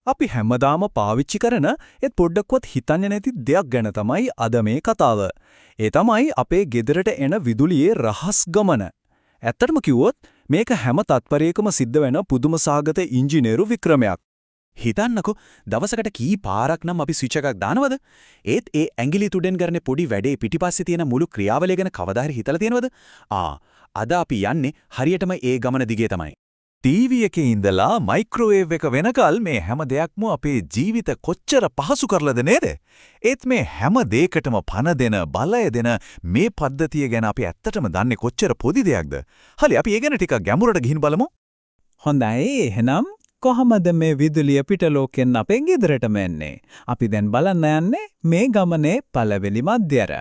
අපි හැමදාම පාවිච්චි කරන ඒත් පොඩ්ඩක්වත් හිතන්නේ නැති දෙයක් ගැන තමයි අද මේ කතාව. ඒ තමයි අපේ ගෙදරට එන විදුලියේ රහස් ගමන. ඇත්තටම කිව්වොත් මේක හැම තත්පරයකම සිද්ධ වෙන පුදුම සාගත ඉංජිනේරු වික්‍රමයක්. හිතන්නකෝ දවසකට කී පාරක් නම් අපි ස්විච් එකක් දානවද? ඒත් ඒ ඇඟිලි තුඩෙන් කරන පොඩි වැඩේ පිටිපස්සේ තියෙන මුළු ක්‍රියාවලිය ගැන කවදා හරි හිතලා තියෙනවද? අද අපි යන්නේ හරියටම ඒ ගමන දිගේ තමයි. ටීවී එකේ ඉඳලා මයික්‍රෝවේව් එක වෙනකල් මේ හැම දෙයක්ම අපේ ජීවිත කොච්චර පහසු කරලාද නේද? ඒත් මේ හැම දෙයකටම පණ දෙන බලය දෙන මේ පද්ධතිය ගැන අපි ඇත්තටම දන්නේ කොච්චර පොඩි දෙයක්ද? හරි අපි ඒ ගැන ටිකක් ගැඹුරට ගිහින් බලමු. හොඳයි එහෙනම් කොහොමද මේ විදුලිය පිටලෝකෙන් අපේ ගෙදරටම එන්නේ? අපි දැන් බලන්න යන්නේ මේ ගමනේ පළවෙනි මැදයර.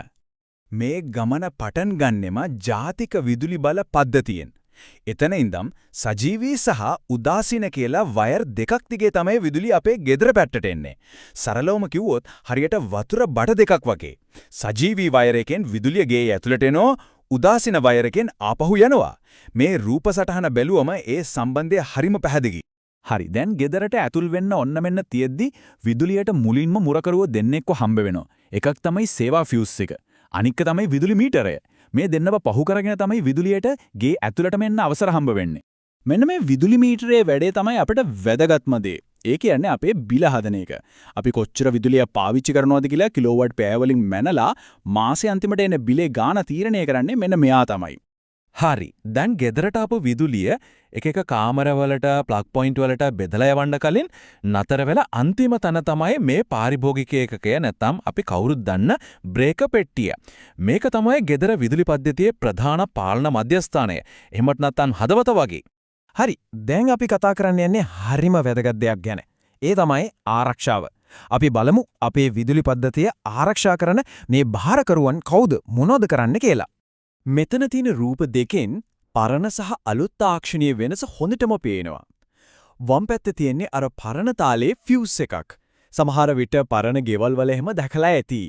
මේ ගමන පටන් ගන්නෙම ජාතික විදුලි බල පද්ධතියෙන්. එතන ඉඳන් සජීවී සහ උදාසීන කියලා වයර් දෙකක් දිගේ තමයි විදුලිය අපේ ගෙදර පැත්තට එන්නේ. සරලවම කිව්වොත් හරියට වතුර බඩ දෙකක් වගේ. සජීවී වයර් එකෙන් විදුලිය ගේ ඇතුළට එනවා, උදාසීන වයර් එකෙන් ආපහු යනවා. මේ රූප සටහන බැලුවම ඒ සම්බන්ධය හරිම පැහැදිලි. හරි දැන් ගෙදරට ඇතුල් වෙන්න ඔන්න මෙන්න තියෙද්දි විදුලියට මුලින්ම මුරකරුවෝ දෙන්නෙක්ව හම්බ වෙනවා. එකක් තමයි සේවා ෆියුස් එක. අනික තමයි විදුලි මීටරය. මේ දෙන්නව පහු කරගෙන තමයි විදුලියට ගේ ඇතුළටම එන්න අවසර හම්බ වෙන්නේ. මෙන්න මේ විදුලි මීටරයේ වැඩේ තමයි අපිට වැදගත්ම දේ. ඒ කියන්නේ අපේ බිල හදන එක. අපි කොච්චර විදුලිය පාවිච්චි කරනවද කියලා කිලෝවට් පැය වලින් මැනලා මාසේ අන්තිමට එන බිලේ ගාණ තීරණය කරන්නේ මෙන්න මෙයා තමයි. හරි. දැන් ගෙදරට ආපු විදුලිය එක එක කාමරවලට ප්ලග් පොයින්ට් වලට බෙදලා යවන්න කලින් නතර වෙලා අන්තිම තැන තමයි මේ පාරිභෝගික ඒකකය නැත්නම් අපි කවුරුත් දන්න බ්‍රේක පෙට්ටිය. මේක තමයි ගෙදර විදුලි පද්ධතියේ ප්‍රධාන පාලන මධ්‍යස්ථානය. එහෙමත් නැත්නම් හදවත වගේ. හරි. දැන් අපි කතා කරන්න යන්නේ හරිම වැදගත් දෙයක් ගැන. ඒ තමයි ආරක්ෂාව. අපි බලමු අපේ විදුලි පද්ධතිය ආරක්ෂා කරන මේ භාරකරුවන් කවුද මොනවද කරන්න කියලා. මෙතන තියෙන රූප දෙකෙන් පරණ සහ අලුත් තාක්ෂණීය වෙනස හොඳටම පේනවා. වම් පැත්තේ තියෙන්නේ අර පරණ තාලේ ෆියුස් එකක්. සමහර විට පරණ ගෙවල් වල එහෙම දැකලා ඇති.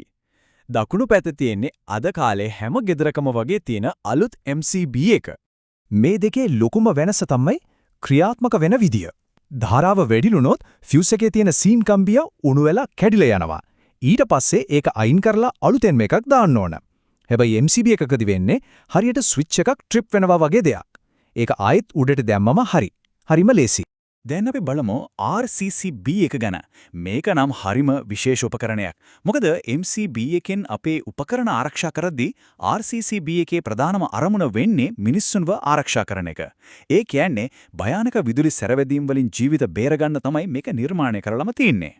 දකුණු පැත්තේ තියෙන්නේ අද කාලේ හැම ගෙදරකම වගේ තියෙන අලුත් MCB එක. මේ දෙකේ ලොකුම වෙනස තමයි ක්‍රියාත්මක වෙන විදිය. ධාරාව වැඩිලුනොත් ෆියුස් එකේ තියෙන සීන් කම්බිය උණු වෙලා කැඩිලා යනවා. ඊට පස්සේ ඒක අයින් කරලා අලුතෙන් එකක් දාන්න ඕන. හැබැයි MCB එකකදී වෙන්නේ හරියට ස්විච් එකක් ට්‍රිප් වෙනවා වගේ දෙයක්. ඒක ආයෙත් උඩට දැම්මම හරිම ලේසි. දැන් අපි බලමු RCCB එක ගැන. මේක නම් හරිම විශේෂ උපකරණයක්. මොකද MCB එකෙන් අපේ උපකරණ ආරක්ෂා කරද්දී RCCB එකේ ප්‍රධානම අරමුණ වෙන්නේ මිනිස්සුන්ව ආරක්ෂා කරන එක. ඒ කියන්නේ භයානක විදුලි සැරවැදීම් වලින් ජීවිත බේරගන්න තමයි මේක නිර්මාණය කරලම තියෙන්නේ.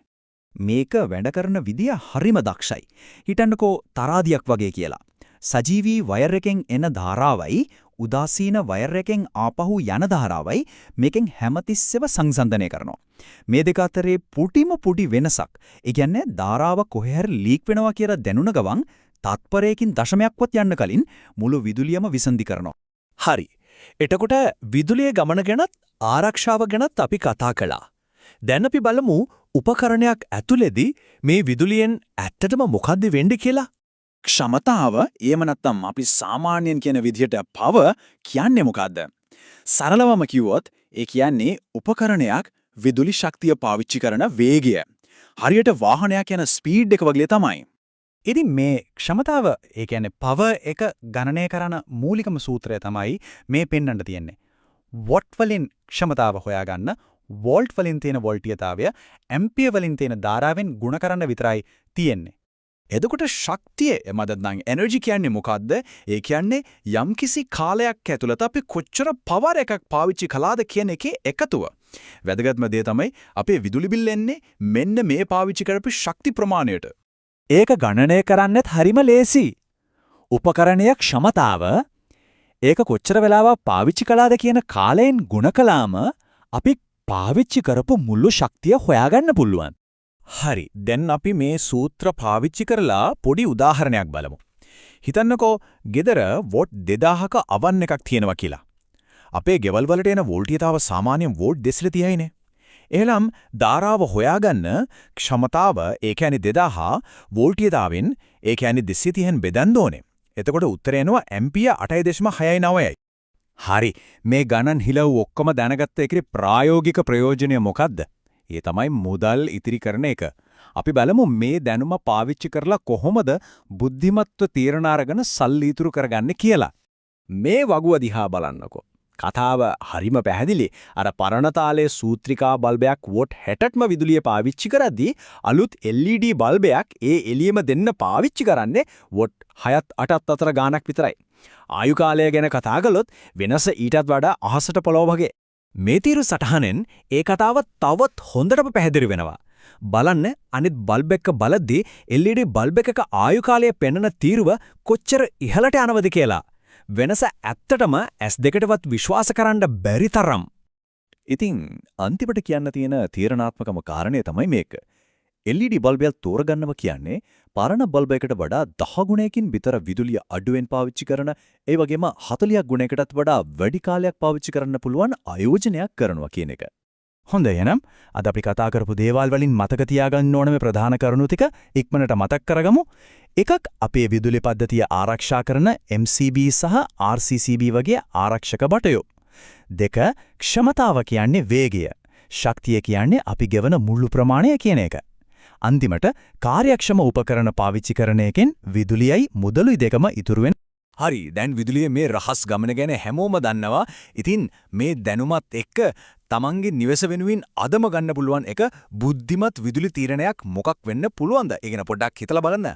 මේක වැඩ කරන විදිය හරිම දක්ෂයි. හිතන්නකෝ තරාදියක් වගේ කියලා. සජීවී වයර් එකෙන් එන ධාරාවයි උදාසීන වයර් එකෙන් ආපහු යන ධාරාවයි මේකෙන් හැමතිස්සෙම සංසන්දනය කරනවා. මේ දෙක අතරේ පුටි වෙනසක්. ඒ කියන්නේ ධාරාව කොහේ හරි ලීක් වෙනවා කියලා දැනුණ ගමන් තත්පරයකින් දශමයක්වත් යන්න කලින් මුළු විදුලියම විසන්ධි කරනවා. හරි. එතකොට විදුලියේ ගමන ගැනත් ආරක්ෂාව ගැනත් අපි කතා කළා. දැන් අපි බලමු උපකරණයක් ඇතුළේදී මේ විදුලියෙන් ඇත්තටම මොකද්ද වෙන්නේ කියලා. ක්ෂමතාව එහෙම නැත්නම් අපි සාමාන්‍යයෙන් කියන විදිහට පව කියන්නේ මොකද්ද? සරලවම කිව්වොත් ඒ කියන්නේ උපකරණයක් විදුලි ශක්තිය පාවිච්චි කරන වේගය. හරියට වාහනයක් යන ස්පීඩ් එක වගේ තමයි. ඉතින් මේ ක්ෂමතාව ඒ කියන්නේ පව එක ගණනය කරන මූලිකම සූත්‍රය තමයි මේ පෙන්වන්න තියෙන්නේ. වොට් වලින් ක්ෂමතාව හොයාගන්න වෝල්ට් වලින් තියෙන වෝල්ටීයතාවය ඇම්පියර් වලින් තියෙන ධාරාවෙන් ගුණ කරන්න විතරයි තියෙන්නේ. එතකොට ශක්තිය එමදනම් එනර්ජි කියන්නේ මොකද්ද? ඒ කියන්නේ යම්කිසි කාලයක් ඇතුළත අපි කොච්චර පවර් එකක් පාවිච්චි කළාද කියන එකේ එකතුව. වැදගත්ම දේ තමයි අපේ විදුලි බිල් එන්නේ මෙන්න මේ පාවිච්චි කරපු ශක්ති ප්‍රමාණයට. ඒක ගණනය කරන්නත් හරිම ලේසි. උපකරණයේ ක්ෂමතාව ඒක කොච්චර වෙලාවක් පාවිච්චි කළාද කියන කාලයෙන් ගුණ කළාම අපි පාවිච්චි කරපු මුළු ශක්තිය හොයාගන්න පුළුවන්. හරි. දැන් අපි මේ සූත්‍ර පාවිච්චි කරලා පොඩි උදාහරණයක් බලමු. හිතන්නකෝ ගෙදර වෝට් 2000ක අවන් එකක් තියෙනවා කියලා. අපේ ගෙවල් වලට එන වෝල්ටීයතාව සාමාන්‍යයෙන් වෝට් 230යිනේ. එහෙනම් ධාරාව හොයාගන්න ක්ෂමතාව ඒ කියන්නේ 2000 වෝල්ටීයතාවෙන් ඒ කියන්නේ 230න් බෙදන්න ඕනේ. එතකොට උත්තරය එනවා ඇම්පියර් 8.69යි. හරි. මේ ගණන් හිලව් ඔක්කොම දැනගත්ත එකේ ප්‍රායෝගික ප්‍රයෝජනය මොකද්ද? ඒ තමයි මුදල් ඉතිරි කරන එක. අපි බලමු මේ දැනුම පාවිච්චි කරලා කොහොමද බුද්ධිමත්ව තීරණ අරගෙන සල්ලි ඉතුරු කරගන්නේ කියලා. මේ වගුව දිහා බලන්නකෝ. කතාව හරිම පැහැදිලි. අර පරණ තාලේ සූත්‍රිකා බල්බයක් වොට් 60ක්ම විදුලිය පාවිච්චි කරද්දී අලුත් LED බල්බයක් ඒ එළියම දෙන්න පාවිච්චි කරන්නේ වොට් 6ත් 8ත් අතර ගාණක් විතරයි. ආයු කාලය ගැන කතා කළොත් වෙනස ඊටත් වඩා අහසට පොළොව වගේ. මේ තීරු සටහනෙන් ඒ කතාව තවත් හොඳටම පැහැදිලි වෙනවා. බලන්න අනිත් බල්බ් එක බලද්දී LED බල්බ් එකක ආයු කාලය පෙන්වන තීරුව කොච්චර ඉහළට යනවද කියලා. වෙනස ඇත්තටම S2ටවත් විශ්වාස කරන්න බැරි තරම්. ඉතින් අන්තිමට කියන්න තියෙන තීරණාත්මකම කාරණය තමයි මේක. LED බල්බයක් තෝරගන්නවා කියන්නේ පරණ බල්බ් එකකට වඩා 10 ගුණයකින් විතර විදුලිය අඩුවෙන් පාවිච්චි කරන ඒ වගේම 40ක් ගුණයකටත් වඩා වැඩි කාලයක් පාවිච්චි කරන්න පුළුවන් ආයෝජනයක් කරනවා කියන එක. හොඳයි එහෙනම් අද අපි කතා කරපු දේවල් වලින් මතක තියාගන්න ඕන මේ ප්‍රධාන කරුණු ටික ඉක්මනට මතක් කරගමු. එකක් අපේ විදුලි පද්ධතිය ආරක්ෂා කරන MCB සහ RCCB වගේ ආරක්ෂක බටයෝ. දෙක ක්ෂමතාව කියන්නේ වේගය. ශක්තිය කියන්නේ අපි ගෙවන මුළු ප්‍රමාණය කියන එක. අන්තිමට කාර්යක්ෂම උපකරණ පාවිච්චි කරන එකෙන් විදුලියයි මුදලුයි දෙකම ඉතුරු වෙන. හරි දැන් විදුලියේ මේ රහස් ගමන ගැන හැමෝම දන්නවා. ඉතින් මේ දැනුමත් එක්ක තමන්ගේ නිවස වෙනුවෙන් අදම ගන්න පුළුවන් එක බුද්ධිමත් විදුලි තීරණයක් මොකක් වෙන්න පුළුවන්ද? ඒක ගැන පොඩ්ඩක් හිතලා බලන්න.